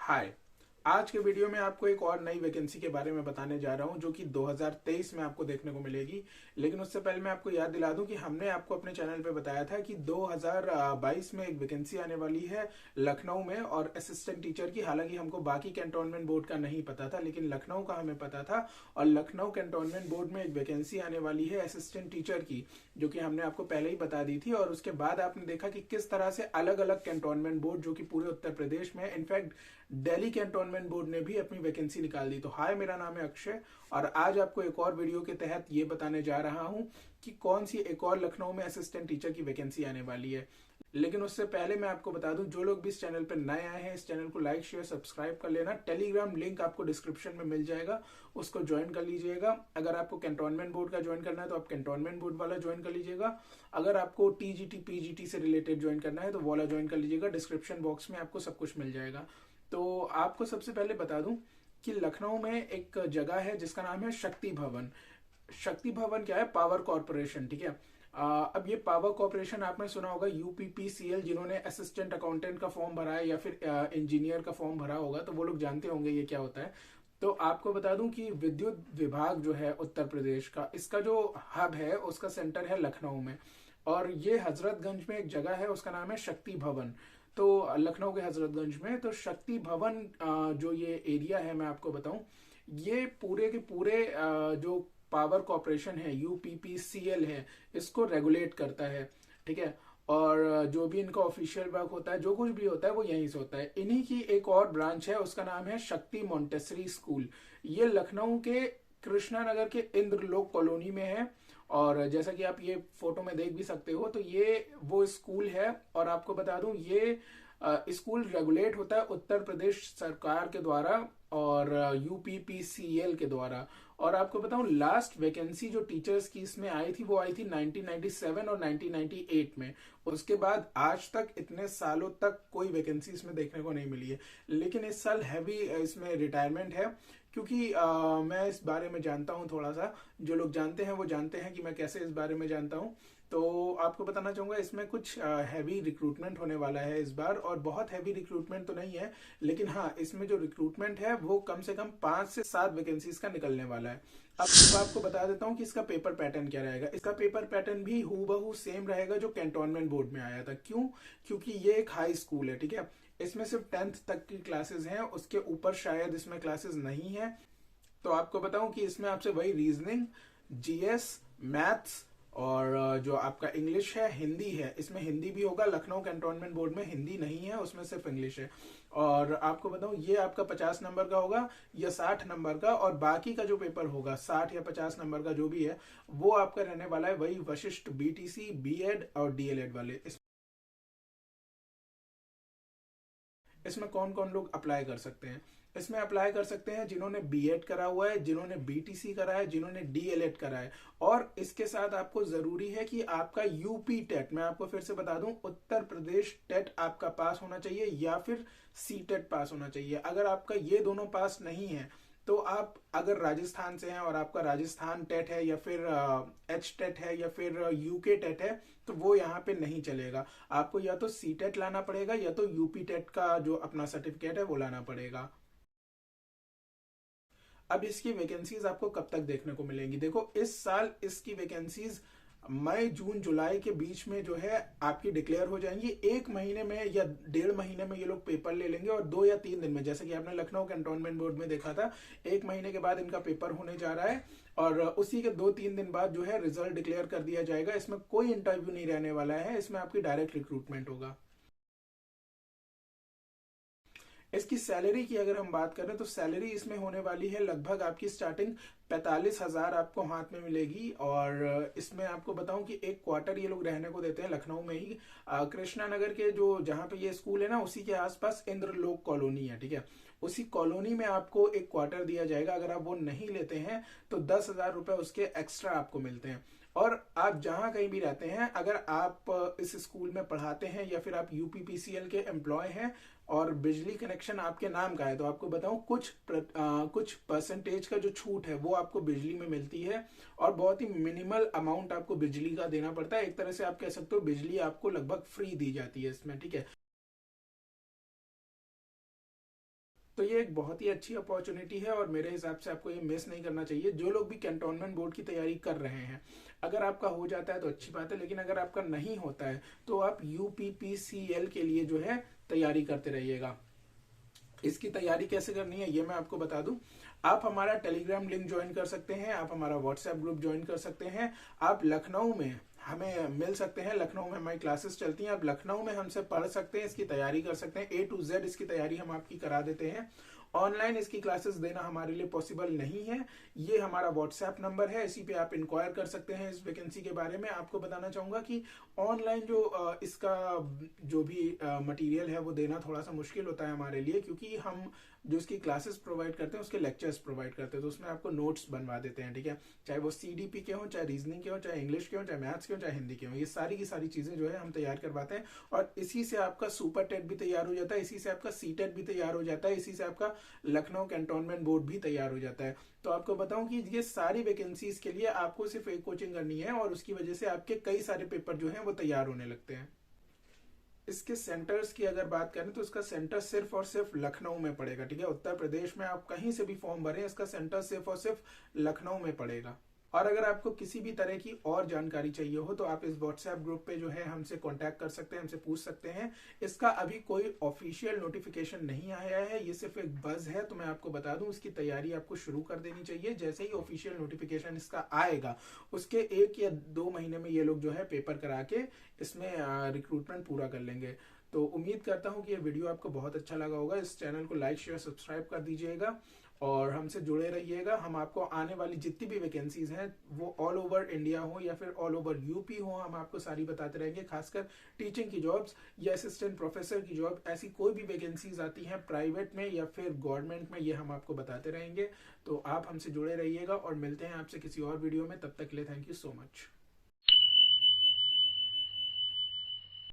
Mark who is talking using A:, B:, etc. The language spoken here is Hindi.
A: हाय। आज के वीडियो में आपको एक और नई वैकेंसी के बारे में बताने जा रहा हूं जो कि 2023 में आपको देखने को मिलेगी। लेकिन उससे पहले मैं आपको याद दिला दूं कि हमने आपको अपने चैनल पे बताया था कि 2022 में एक वैकेंसी आने वाली है लखनऊ में और असिस्टेंट टीचर की। हालांकि हमको बाकी कैंटोनमेंट बोर्ड का नहीं पता था, लेकिन लखनऊ का हमें पता था। और लखनऊ कैंटोनमेंट बोर्ड में एक वैकेंसी आने वाली है असिस्टेंट टीचर की, जो कि हमने आपको पहले ही बता दी थी। और उसके बाद आपने देखा कि किस तरह से अलग अलग कैंटोनमेंट बोर्ड जो कि पूरे उत्तर प्रदेश में, इनफैक्ट दिल्ली कैंटोनमेंट बोर्ड ने भी अपनी वैकेंसी निकाल दी। तो हाय, मेरा नाम है अक्षय और आज आपको एक और वीडियो के तहत ये बताने जा रहा हूं कि कौन सी एक और लखनऊ में असिस्टेंट टीचर की वैकेंसी आने वाली है। लेकिन उससे पहले मैं आपको बता दूं, जो लोग भी इस चैनल पर नए आए हैं, इस चैनल को लाइक शेयर सब्सक्राइब कर लेना। टेलीग्राम लिंक आपको डिस्क्रिप्शन में मिल जाएगा, उसको ज्वाइन कर लीजिएगा। अगर आपको कैंटोनमेंट बोर्ड का ज्वाइन करना है तो आप कैंटोनमेंट बोर्ड वाला ज्वाइन कर लीजिएगा। अगर आपको टीजीटी पीजीटी से रिलेटेड ज्वाइन करना है तो वो वाला ज्वाइन कर लीजिएगा। डिस्क्रिप्शन बॉक्स में आपको सब कुछ मिल जाएगा। तो आपको सबसे पहले बता दूं कि लखनऊ में एक जगह है जिसका नाम है शक्ति भवन। शक्ति भवन क्या है? पावर कॉर्पोरेशन, ठीक है। अब ये पावर कॉर्पोरेशन आपने सुना होगा, यूपीपीसीएल, जिन्होंने असिस्टेंट अकाउंटेंट का फॉर्म भरा है या फिर इंजीनियर का फॉर्म भरा होगा तो वो लोग जानते होंगे ये क्या होता है। तो आपको बता दूं कि विद्युत विभाग जो है उत्तर प्रदेश का, इसका जो हब है उसका सेंटर है लखनऊ में। और ये हजरतगंज में एक जगह है, उसका नाम है शक्ति भवन। तो लखनऊ के हजरतगंज में तो शक्ति भवन जो ये एरिया है, मैं आपको बताऊं, ये पूरे के पूरे जो पावर कॉर्पोरेशन है, यूपीपीसीएल है, इसको रेगुलेट करता है, ठीक है। और जो भी इनका ऑफिशियल वर्क होता है, जो कुछ भी होता है, वो यहीं से होता है। इन्हीं की एक और ब्रांच है, उसका नाम है शक्ति मॉन्टेसरी स्कूल। ये लखनऊ के कृष्णा नगर के इंद्रलोक कॉलोनी में है। और जैसा कि आप ये फोटो में देख भी सकते हो, तो ये वो स्कूल है। और आपको बता दूं, ये स्कूल रेगुलेट होता है उत्तर प्रदेश सरकार के द्वारा और यूपीपीसीएल के द्वारा। और आपको बताऊं, लास्ट वैकेंसी जो टीचर्स की इसमें आई थी वो आई थी 1997 और 1998 में। उसके बाद आज तक इतने सालों तक कोई वैकेंसी इसमें देखने को नहीं मिली है। लेकिन इस साल हैवी इसमें रिटायरमेंट है, क्योंकि मैं इस बारे में जानता हूं थोड़ा सा। जो लोग जानते हैं वो जानते हैं कि मैं कैसे इस बारे में जानता हूं। तो आपको बताना चाहूंगा, इसमें कुछ हैवी रिक्रूटमेंट होने वाला है इस बार। और बहुत हैवी रिक्रूटमेंट तो नहीं है, लेकिन हाँ, इसमें जो रिक्रूटमेंट है वो कम से कम 5 से 7 वैकेंसीज का निकलने वाला है। अब आपको बता देता हूँ कि इसका पेपर पैटर्न क्या रहेगा। इसका पेपर पैटर्न भी हूबहू सेम रहेगा जो कैंटोनमेंट बोर्ड में आया था। क्यों? क्योंकि ये एक हाई स्कूल है, ठीक है। इसमें सिर्फ 10th तक की क्लासेस हैं, उसके ऊपर शायद इसमें क्लासेस नहीं है। तो आपको बताऊं कि इसमें आपसे वही रीजनिंग, जीएस, मैथ्स और जो आपका इंग्लिश है, हिंदी है। इसमें हिंदी भी होगा। लखनऊ कैंटोनमेंट बोर्ड में हिंदी नहीं है, उसमें सिर्फ इंग्लिश है। और आपको बताऊं, ये आपका 50 नंबर का होगा या 60 नंबर का। और बाकी का जो पेपर होगा 60 या 50 नंबर का जो भी है, वो आपका रहने वाला है वही वशिष्ठ बीटीसी, बीएड और डीएलएड वाले। इसमें कौन कौन लोग अप्लाई कर सकते हैं? इसमें अप्लाई कर सकते हैं जिन्होंने बीएड करा हुआ है, जिन्होंने बीटीसी करा है, जिन्होंने डीएलएड करा है। और इसके साथ आपको जरूरी है कि आपका यूपी टेट, मैं आपको फिर से बता दूं, उत्तर प्रदेश टेट आपका पास होना चाहिए या फिर सी टेट पास होना चाहिए। अगर आपका ये दोनों पास नहीं है तो आप अगर राजस्थान से हैं और आपका राजस्थान टेट है या फिर एच टेट है या फिर यूके टेट है, तो वो यहाँ पे नहीं चलेगा। आपको या तो सी टेट लाना पड़ेगा या तो यूपी टेट का जो अपना सर्टिफिकेट है वो लाना पड़ेगा। अब इसकी वैकेंसीज आपको कब तक देखने को मिलेंगी? देखो, इस साल इसकी वैकेंसीज मई जून जुलाई के बीच में जो है आपकी डिक्लेयर हो जाएंगी। 1 महीने में या 1.5 महीने में ये लोग पेपर ले लेंगे और 2 या 3 दिन में, जैसे कि आपने लखनऊ कैंटोनमेंट बोर्ड में देखा था, 1 महीने के बाद इनका पेपर होने जा रहा है। और उसी के 2-3 दिन बाद जो है रिजल्ट डिक्लेयर कर दिया जाएगा। इसमें कोई इंटरव्यू नहीं रहने वाला है, इसमें आपकी डायरेक्ट रिक्रूटमेंट होगा। इसकी सैलरी की अगर हम बात करें तो सैलरी इसमें होने वाली है लगभग आपकी स्टार्टिंग 45,000 आपको हाथ में मिलेगी। और इसमें आपको बताऊं कि एक क्वार्टर ये लोग रहने को देते हैं लखनऊ में ही। कृष्णा नगर के जो जहां पे ये स्कूल है ना, उसी के आसपास इंद्रलोक कॉलोनी है, ठीक है। उसी कॉलोनी में आपको एक क्वार्टर दिया जाएगा। अगर आप वो नहीं लेते हैं तो 10,000 रुपए उसके एक्स्ट्रा आपको मिलते हैं। और आप जहां कहीं भी रहते हैं, अगर आप इस स्कूल में पढ़ाते हैं या फिर आप यूपीपीसीएल के एम्प्लॉय हैं और बिजली कनेक्शन आपके नाम का है, तो आपको बताऊं कुछ परसेंटेज का जो छूट है वो आपको बिजली में मिलती है। और बहुत ही मिनिमल अमाउंट आपको बिजली का देना पड़ता है। एक तरह से आप कह सकते हो बिजली आपको लगभग फ्री दी जाती है इसमें, ठीक है। तो ये एक बहुत ही अच्छी अपॉर्चुनिटी है और मेरे हिसाब से आपको ये मिस नहीं करना चाहिए। जो लोग भी कैंटोनमेंट बोर्ड की तैयारी कर रहे हैं, अगर आपका हो जाता है तो अच्छी बात है, लेकिन अगर आपका नहीं होता है तो आप यूपीपीसीएल के लिए जो है तैयारी करते रहिएगा। इसकी तैयारी कैसे करनी है ये मैं आपको बता दूं। आप हमारा टेलीग्राम लिंक ज्वाइन कर सकते हैं, आप हमारा व्हाट्सएप ग्रुप ज्वाइन कर सकते हैं, आप लखनऊ में हमें मिल सकते हैं, लखनऊ में हमारी क्लासेस चलती हैं, आप लखनऊ में हमसे पढ़ सकते हैं, इसकी तैयारी कर सकते हैं। A to Z इसकी तैयारी हम आपकी करा देते हैं। ऑनलाइन इसकी क्लासेस देना हमारे लिए पॉसिबल नहीं है। ये हमारा व्हाट्सएप नंबर है, इसी पे आप इंक्वायर कर सकते हैं इस वैकेंसी के बारे में। आपको बताना चाहूंगा कि ऑनलाइन जो इसका जो भी मटेरियल है वो देना थोड़ा सा मुश्किल होता है हमारे लिए, क्योंकि हम जो इसकी क्लासेस प्रोवाइड करते हैं उसके लेक्चर्स प्रोवाइड करते हैं, तो उसमें आपको नोट्स बनवा देते हैं, ठीक है। चाहे वो CDP के हों, चाहे रीजनिंग के हों, चाहे इंग्लिश के हों, चाहे मैथ्स के हों, चाहे हिंदी के हों, ये सारी की सारी चीजें जो है हम तैयार करवाते हैं। और इसी से आपका सुपर टेट भी तैयार हो जाता है, इसी से आपका CTET भी तैयार हो जाता है, इसी से आपका लखनऊ कैंटोनमेंट बोर्ड भी तैयार हो जाता है। तो आपको बताऊं कि ये सारी वैकेंसीज के लिए आपको सिर्फ एक कोचिंग करनी है और उसकी वजह से आपके कई सारे पेपर जो हैं वो तैयार होने लगते हैं। इसके सेंटर्स की अगर बात करें तो इसका सेंटर सिर्फ और सिर्फ लखनऊ में पड़ेगा, ठीक है। उत्तर प्रदेश में आप कहीं से भी फॉर्म भरें, इसका सेंटर सिर्फ और सिर्फ लखनऊ में पड़ेगा। और अगर आपको किसी भी तरह की और जानकारी चाहिए हो तो आप इस व्हाट्सएप ग्रुप पे जो है हमसे कांटेक्ट कर सकते हैं, हमसे पूछ सकते हैं। इसका अभी कोई ऑफिशियल नोटिफिकेशन नहीं आया है, ये सिर्फ एक बज है। तो मैं आपको बता दूं, इसकी तैयारी आपको शुरू कर देनी चाहिए। जैसे ही ऑफिशियल नोटिफिकेशन इसका आएगा उसके 1 या 2 महीने में ये लोग जो है पेपर करा के इसमें रिक्रूटमेंट पूरा कर लेंगे। तो उम्मीद करता हूं कि ये वीडियो आपको बहुत अच्छा लगा होगा। इस चैनल को लाइक शेयर सब्सक्राइब कर दीजिएगा और हमसे जुड़े रहिएगा। हम आपको आने वाली जितनी भी वैकेंसीज हैं वो ऑल ओवर इंडिया हो या फिर ऑल ओवर यूपी हो, हम आपको सारी बताते रहेंगे। खासकर टीचिंग की जॉब्स या असिस्टेंट प्रोफेसर की जॉब, ऐसी कोई भी वैकेंसीज आती हैं प्राइवेट में या फिर गवर्नमेंट में, ये हम आपको बताते रहेंगे। तो आप हमसे जुड़े रहिएगा और मिलते हैं आपसे किसी और वीडियो में। तब तक के लिए थैंक यू सो मच।